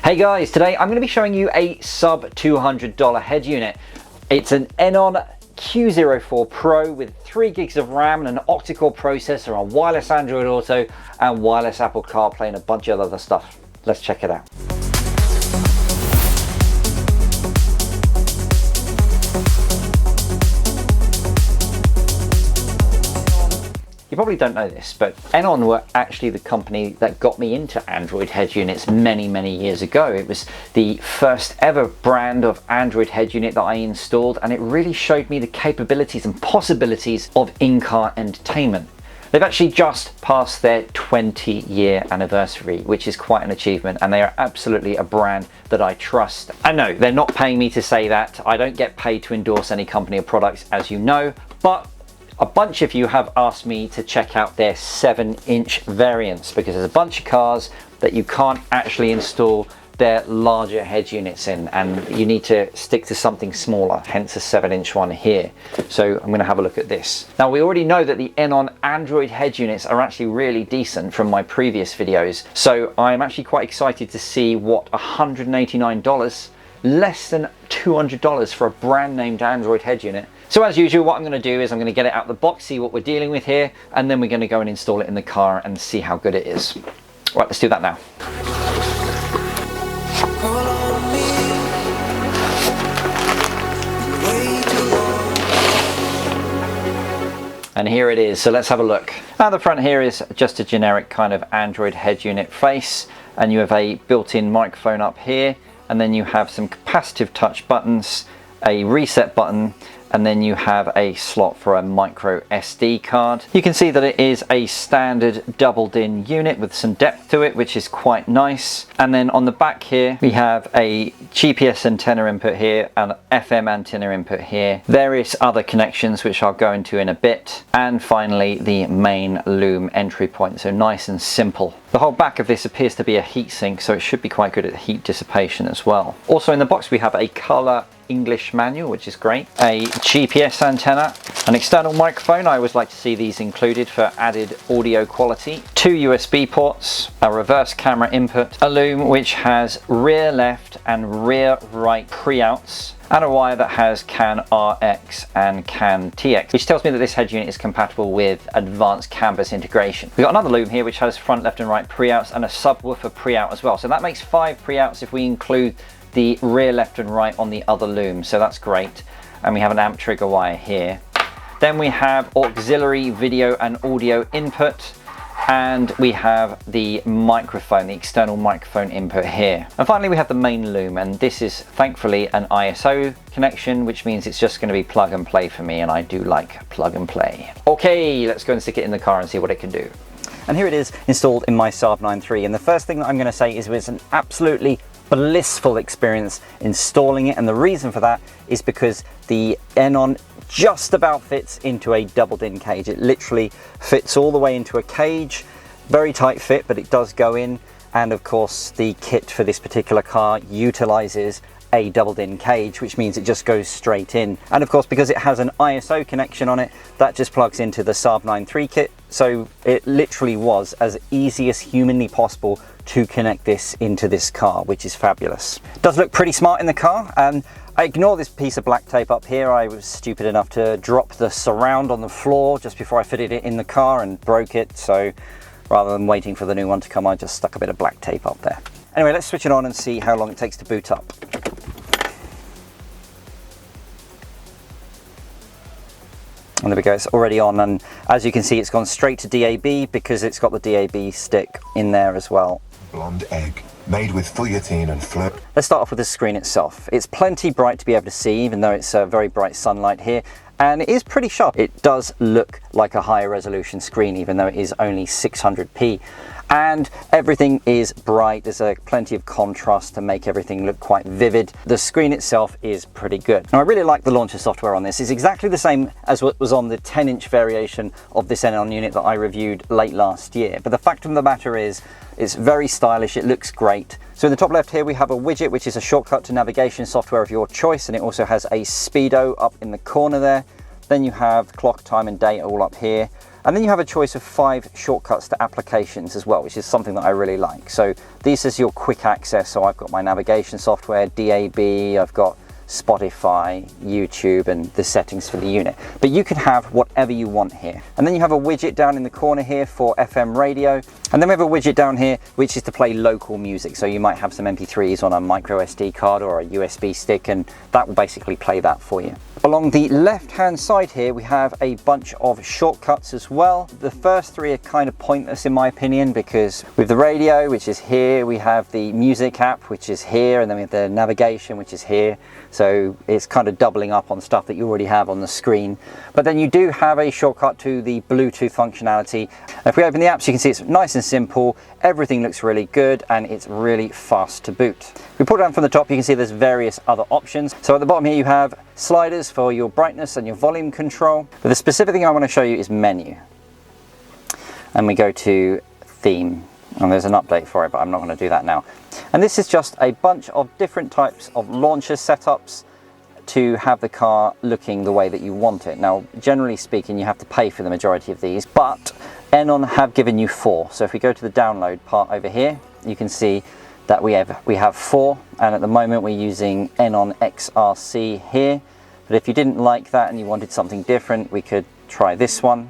Hey guys, today I'm going to be showing you a sub $200 head unit. It's an Eonon Q04Pro with 3 gigs of RAM and an octa-core processor on wireless Android Auto and wireless Apple CarPlay and a bunch of other stuff. Let's check it out. You probably don't know this, but Eonon were actually the company that got me into Android head units many years ago. It was the first ever brand of Android head unit that I installed, and it really showed me the capabilities and possibilities of in-car entertainment. They've actually just passed their 20-year anniversary, which is quite an achievement, and they are absolutely a brand that I trust. And no, they're not paying me to say that. I don't get paid to endorse any company or products, as you know, but a bunch of you have asked me to check out their 7-inch variants because there's a bunch of cars that you can't actually install their larger head units in, and you need to stick to something smaller, hence a 7-inch one here. So I'm going to have a look at this. Now, we already know that the Eonon Android head units are actually really decent from my previous videos, so I'm actually quite excited to see what $189, less than $200 for a brand named Android head unit. So as usual, what I'm going to do is I'm going to get it out of the box, see what we're dealing with here, and then we're going to go and install it in the car and see how good it is. Right, let's do that now. And here it is, so let's have a look. At the front here is just a generic kind of Android head unit face, and you have a built-in microphone up here, and then you have some capacitive touch buttons, a reset button, and then you have a slot for a micro SD card. You can see that it is a standard doubled-in unit with some depth to it, which is quite nice. And then on the back here, we have a GPS antenna input here and FM antenna input here. Various other connections, which I'll go into in a bit. And finally, the main loom entry point, so nice and simple. The whole back of this appears to be a heatsink, so it should be quite good at heat dissipation as well. Also in the box, we have a color English manual, which is great, a GPS antenna, an external microphone. I always like to see these included for added audio quality, 2 USB ports, a reverse camera input, a loom which has rear left and rear right pre-outs, and a wire that has CAN RX and CAN TX, which tells me that this head unit is compatible with advanced CAN bus integration. We've got another loom here which has front, left and right pre-outs and a subwoofer pre-out as well. So that makes 5 pre-outs if we include the rear, left and right on the other loom, so that's great. And we have an amp trigger wire here. Then we have auxiliary video and audio input, and we have the microphone, the external microphone input here. And finally we have the main loom, and this is thankfully an ISO connection, which means it's just going to be plug and play for me, and I do like plug and play. Okay, let's go and stick it in the car and see what it can do. And here it is installed in my Saab 9.3, and the first thing that I'm going to say is it was an absolutely blissful experience installing it, and the reason for that is because the Eonon just about fits into a doubled-in cage. It literally fits all the way into a cage, very tight fit, but it does go in. And of course the kit for this particular car utilizes a doubled-in cage, which means it just goes straight in. And of course, because it has an ISO connection on it, that just plugs into the Saab 9.3 kit, so it literally was as easy as humanly possible to connect this into this car, which is fabulous. It does look pretty smart in the car, and I ignore this piece of black tape up here. I was stupid enough to drop the surround on the floor just before I fitted it in the car and broke it, so rather than waiting for the new one to come, I just stuck a bit of black tape up there. Anyway, let's switch it on and see how long it takes to boot up. And there we go, it's already on, and as you can see it's gone straight to DAB because it's got the DAB stick in there as well. Blonde egg, made with fouilletine and fleur. Let's start off with the screen itself. It's plenty bright to be able to see, even though it's a very bright sunlight here, and it is pretty sharp. It does look like a higher resolution screen, even though it is only 600p. And everything is bright. There's plenty of contrast to make everything look quite vivid. The screen itself is pretty good. Now, I really like the launcher software on this. It's exactly the same as what was on the 10-inch variation of this Eonon unit that I reviewed late last year. But the fact of the matter is, it's very stylish, it looks great. So in the top left here we have a widget, which is a shortcut to navigation software of your choice, and it also has a speedo up in the corner there. Then you have clock, time and date all up here. And then you have a choice of 5 shortcuts to applications as well, which is something that I really like. So this is your quick access. So I've got my navigation software, DAB, I've got Spotify, YouTube, and the settings for the unit. But you can have whatever you want here. And then you have a widget down in the corner here for FM radio. And then we have a widget down here, which is to play local music. So you might have some MP3s on a micro SD card or a USB stick, and that will basically play that for you. Along the left-hand side here, we have a bunch of shortcuts as well. The first 3 are kind of pointless in my opinion, because with the radio, which is here, we have the music app, which is here, and then we have the navigation, which is here. So it's kind of doubling up on stuff that you already have on the screen. But then you do have a shortcut to the Bluetooth functionality. If we open the apps, you can see it's nice and simple. Everything looks really good, and it's really fast to boot. If we pull down from the top, you can see there's various other options. So at the bottom here, you have sliders for your brightness and your volume control. But the specific thing I want to show you is menu. And we go to theme. And there's an update for it, but I'm not going to do that now. And this is just a bunch of different types of launcher setups to have the car looking the way that you want it. Now, generally speaking, you have to pay for the majority of these, but Eonon have given you 4. So if we go to the download part over here, you can see that we have 4, and at the moment we're using Eonon XRC here. But if you didn't like that and you wanted something different, we could try this one.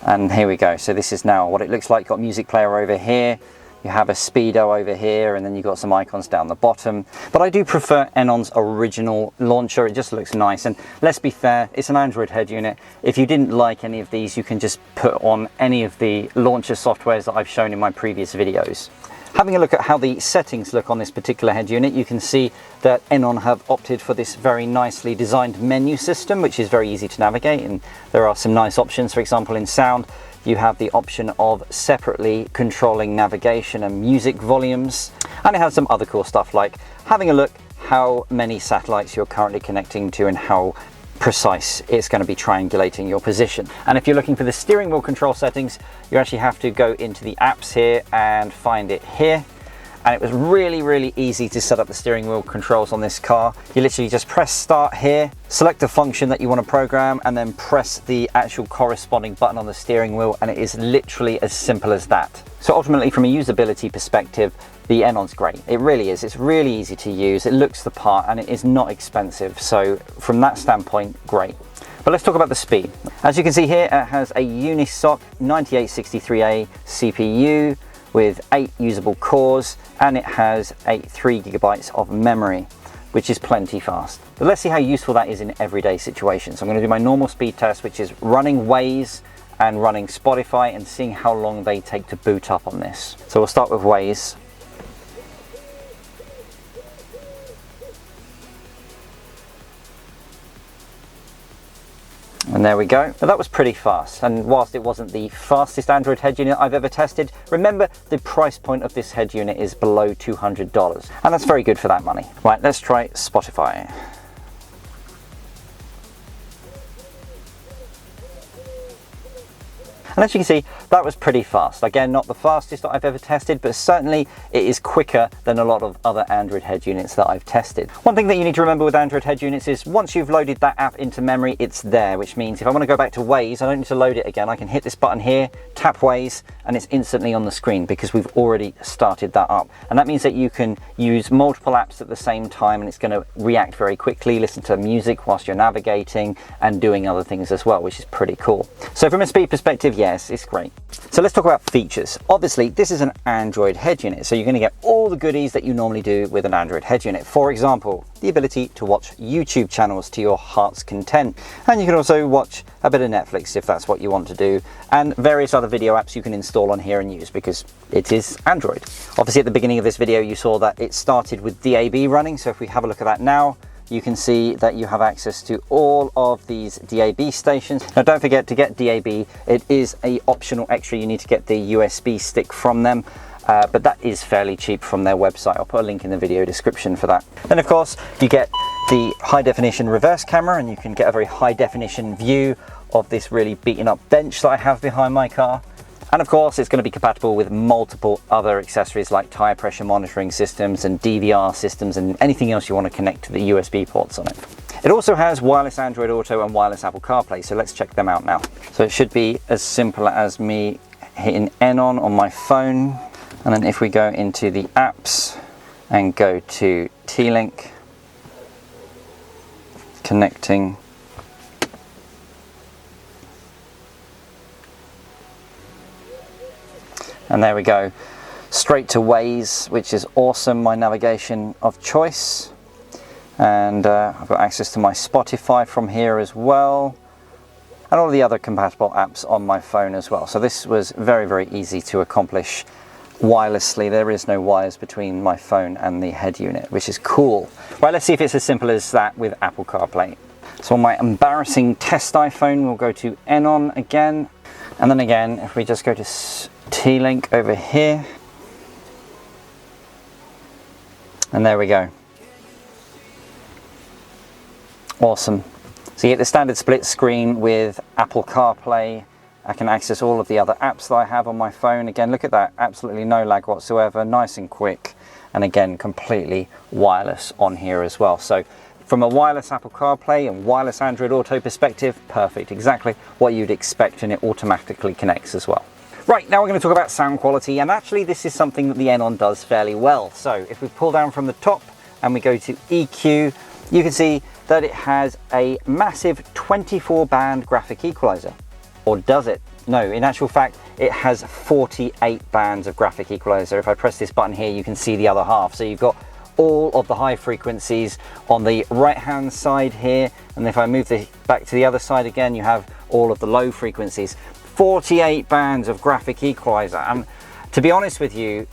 And here we go. So this is now what it looks like. Got music player over here. You have a speedo over here, and then you've got some icons down the bottom. But I do prefer Eonon's original launcher. It just looks nice. And let's be fair, it's an Android head unit. If you didn't like any of these, you can just put on any of the launcher softwares that I've shown in my previous videos. Having a look at how the settings look on this particular head unit, you can see that Eonon have opted for this very nicely designed menu system, which is very easy to navigate, and there are some nice options. For example, in sound, you have the option of separately controlling navigation and music volumes, and it has some other cool stuff like having a look how many satellites you're currently connecting to and how precise it's going to be triangulating your position. And if you're looking for the steering wheel control settings, you actually have to go into the apps here and find it here. And it was really easy to set up the steering wheel controls on this car. You literally just press start here, select a function that you want to program, and then press the actual corresponding button on the steering wheel, and it is literally as simple as that. So ultimately, from a usability perspective, the Eonon's great. It really is. It's really easy to use. It looks the part, and it is not expensive. So from that standpoint, great. But let's talk about the speed. As you can see here, it has a Unisoc 9863A CPU with 8 usable cores, and it has 3 GB of memory, which is plenty fast. But let's see how useful that is in everyday situations. So I'm going to do my normal speed test, which is running Waze and running Spotify, and seeing how long they take to boot up on this. So we'll start with Waze. And there we go. Now that was pretty fast, and whilst it wasn't the fastest Android head unit I've ever tested, remember the price point of this head unit is below $200, and that's very good for that money. Right, let's try Spotify. And as you can see, that was pretty fast. Again, not the fastest that I've ever tested, but certainly it is quicker than a lot of other Android head units that I've tested. One thing that you need to remember with Android head units is once you've loaded that app into memory, it's there, which means if I want to go back to Waze, I don't need to load it again. I can hit this button here, tap Waze, and it's instantly on the screen because we've already started that up. And that means that you can use multiple apps at the same time, and it's going to react very quickly, listen to music whilst you're navigating and doing other things as well, which is pretty cool. So from a speed perspective, yes, it's great. So let's talk about features. Obviously, this is an Android head unit, so you're going to get all the goodies that you normally do with an Android head unit. For example, the ability to watch YouTube channels to your heart's content. And you can also watch a bit of Netflix if that's what you want to do, and various other video apps you can install on here and use because it is Android. Obviously, at the beginning of this video, you saw that it started with DAB running. So if we have a look at that now, you can see that you have access to all of these DAB stations. Now don't forget to get DAB, it is an optional extra. You need to get the USB stick from them, but that is fairly cheap from their website. I'll put a link in the video description for that. Then of course you get the high definition reverse camera, and you can get a very high definition view of this really beaten up bench that I have behind my car. And of course, it's going to be compatible with multiple other accessories like tire pressure monitoring systems and DVR systems and anything else you want to connect to the USB ports on it. It also has wireless Android Auto and wireless Apple CarPlay, so let's check them out now. So it should be as simple as me hitting Eonon on my phone, and then if we go into the apps and go to T-Link, connecting, and there we go, straight to Waze, which is awesome, my navigation of choice. And I've got access to my Spotify from here as well, and all the other compatible apps on my phone as well. So this was very, very easy to accomplish wirelessly. There is no wires between my phone and the head unit, which is cool. Right, let's see if it's as simple as that with Apple CarPlay. So on my embarrassing test iPhone, we'll go to Eonon again, and then again, if we just go to T-Link over here, and there we go. Awesome. So you get the standard split screen with Apple CarPlay. I can access all of the other apps that I have on my phone. Again, look at that, absolutely no lag whatsoever, nice and quick, and again, completely wireless on here as well. So from a wireless Apple CarPlay and wireless Android Auto perspective, perfect, exactly what you'd expect, and it automatically connects as well. Right, now we're going to talk about sound quality, and actually this is something that the Eonon does fairly well. So if we pull down from the top and we go to EQ, you can see that it has a massive 24-band graphic equalizer. Or does it? No, in actual fact, it has 48 bands of graphic equalizer. If I press this button here, you can see the other half. So you've got all of the high frequencies on the right-hand side here, and if I move this back to the other side again, you have all of the low frequencies. 48 bands of graphic equalizer, and to be honest with you,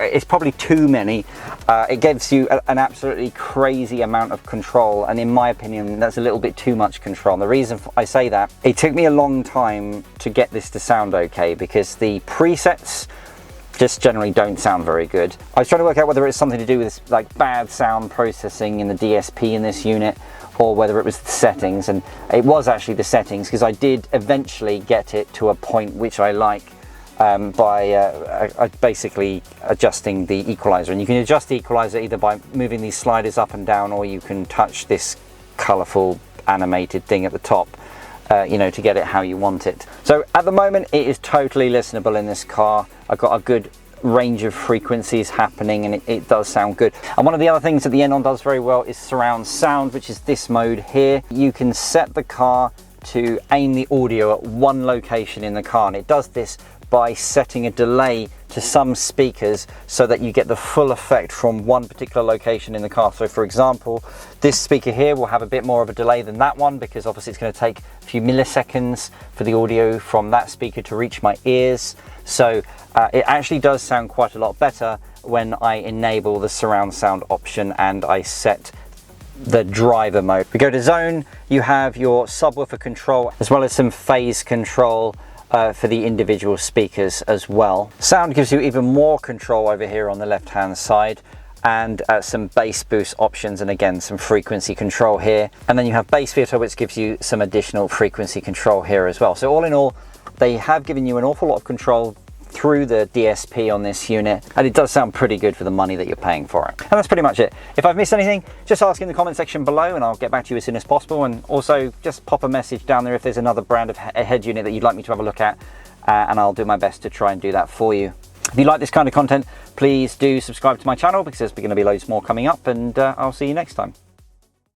it's probably too many. It gives you an absolutely crazy amount of control, and in my opinion that's a little bit too much control. And the reason I say that, it took me a long time to get this to sound okay, because the presets just generally don't sound very good. I was trying to work out whether it's something to do with like bad sound processing in the DSP in this unit, or whether it was the settings, and it was actually the settings, because I did eventually get it to a point which I like by basically adjusting the equalizer. And you can adjust the equalizer either by moving these sliders up and down, or you can touch this colorful animated thing at the top, you know, to get it how you want it. So at the moment it is totally listenable in this car. I've got a good range of frequencies happening, and it does sound good. And one of the other things that the Eonon does very well is surround sound, which is this mode here. You can set the car to aim the audio at one location in the car, and it does this by setting a delay to some speakers so that you get the full effect from one particular location in the car. So for example, this speaker here will have a bit more of a delay than that one, because obviously it's going to take a few milliseconds for the audio from that speaker to reach my ears. So it actually does sound quite a lot better when I enable the surround sound option and I set the driver mode. We go to zone, you have your subwoofer control as well as some phase control for the individual speakers as well. Sound gives you even more control over here on the left hand side, and some bass boost options, and again some frequency control here, and then you have bass filter, which gives you some additional frequency control here as well. So all in all, they have given you an awful lot of control through the DSP on this unit, and it does sound pretty good for the money that you're paying for it. And that's pretty much it. If I've missed anything, just ask in the comment section below and I'll get back to you as soon as possible, and also just pop a message down there if there's another brand of head unit that you'd like me to have a look at, and I'll do my best to try and do that for you. If you like this kind of content, please do subscribe to my channel, because there's going to be loads more coming up, and I'll see you next time.